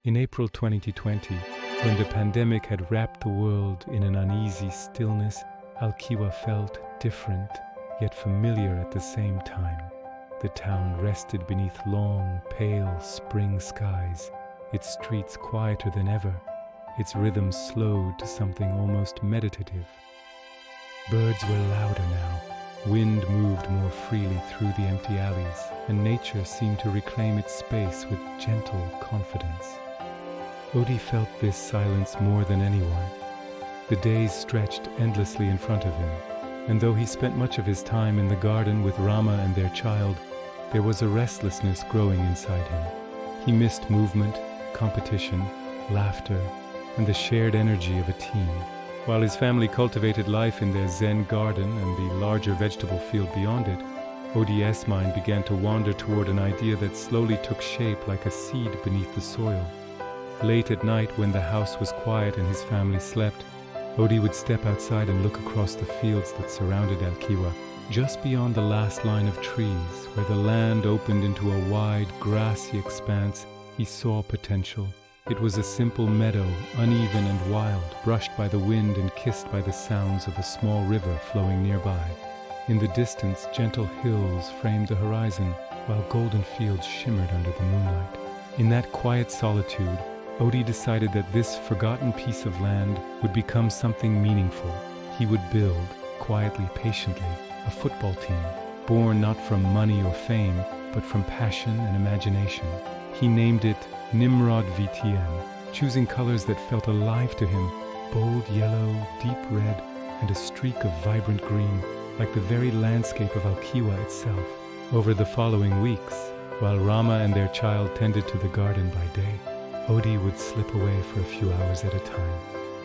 In April 2020, when the pandemic had wrapped the world in an uneasy stillness, Alquiwa felt different, yet familiar at the same time. The town rested beneath long, pale spring skies, its streets quieter than ever, its rhythm slowed to something almost meditative. Birds were louder now, wind moved more freely through the empty alleys, and nature seemed to reclaim its space with gentle confidence. Odi felt this silence more than anyone. The days stretched endlessly in front of him, and though he spent much of his time in the garden with Rama and their child, there was a restlessness growing inside him. He missed movement, competition, laughter, and the shared energy of a team. While his family cultivated life in their Zen garden and the larger vegetable field beyond it, Odi's mind began to wander toward an idea that slowly took shape like a seed beneath the soil. Late at night, when the house was quiet and his family slept, Odi would step outside and look across the fields that surrounded Alquiwa. Just beyond the last line of trees, where the land opened into a wide, grassy expanse, he saw potential. It was a simple meadow, uneven and wild, brushed by the wind and kissed by the sounds of a small river flowing nearby. In the distance, gentle hills framed the horizon, while golden fields shimmered under the moonlight. In that quiet solitude, Odi decided that this forgotten piece of land would become something meaningful. He would build, quietly, patiently, a football team, born not from money or fame, but from passion and imagination. He named it Nimrod VTM, choosing colors that felt alive to him, bold yellow, deep red, and a streak of vibrant green, like the very landscape of Alquiwa itself. Over the following weeks, while Rama and their child tended to the garden by day, Odi would slip away for a few hours at a time.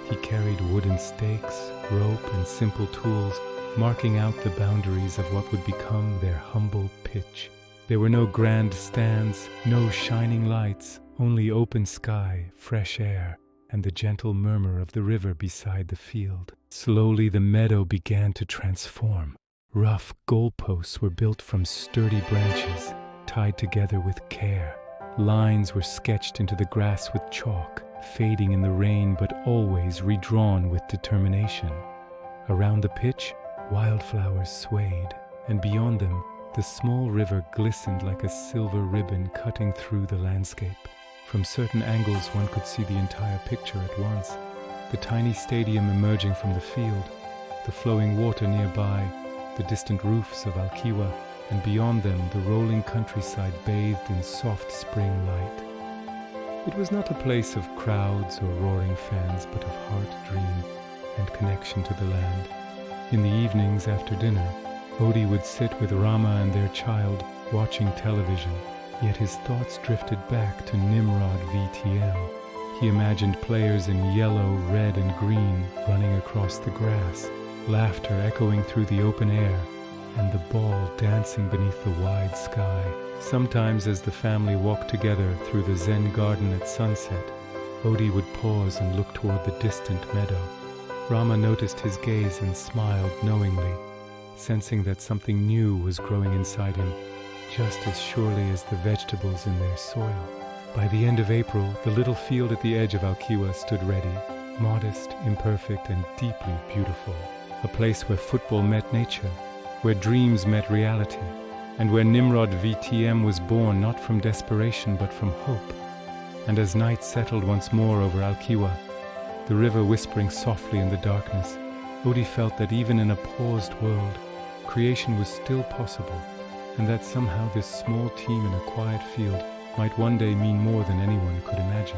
He carried wooden stakes, rope, and simple tools, marking out the boundaries of what would become their humble pitch. There were no grand stands, no shining lights, only open sky, fresh air, and the gentle murmur of the river beside the field. Slowly the meadow began to transform. Rough goalposts were built from sturdy branches, tied together with care. Lines were sketched into the grass with chalk, fading in the rain but always redrawn with determination. Around the pitch, wildflowers swayed, and beyond them, the small river glistened like a silver ribbon cutting through the landscape. From certain angles, one could see the entire picture at once. The tiny stadium emerging from the field, the flowing water nearby, the distant roofs of Alquiwa, and beyond them the rolling countryside bathed in soft spring light. It was not a place of crowds or roaring fans, but of heart, dream, and connection to the land. In the evenings after dinner, Odi would sit with Rama and their child, watching television, yet his thoughts drifted back to Nimrod VTM. He imagined players in yellow, red, and green running across the grass, laughter echoing through the open air, and the ball dancing beneath the wide sky. Sometimes as the family walked together through the Zen garden at sunset, Odi would pause and look toward the distant meadow. Rama noticed his gaze and smiled knowingly, sensing that something new was growing inside him, just as surely as the vegetables in their soil. By the end of April, the little field at the edge of Alquiwa stood ready, modest, imperfect, and deeply beautiful. A place where football met nature, where dreams met reality, and where Nimrod VTM was born not from desperation but from hope. And as night settled once more over Alquiwa, the river whispering softly in the darkness, Odi felt that even in a paused world, creation was still possible, and that somehow this small team in a quiet field might one day mean more than anyone could imagine.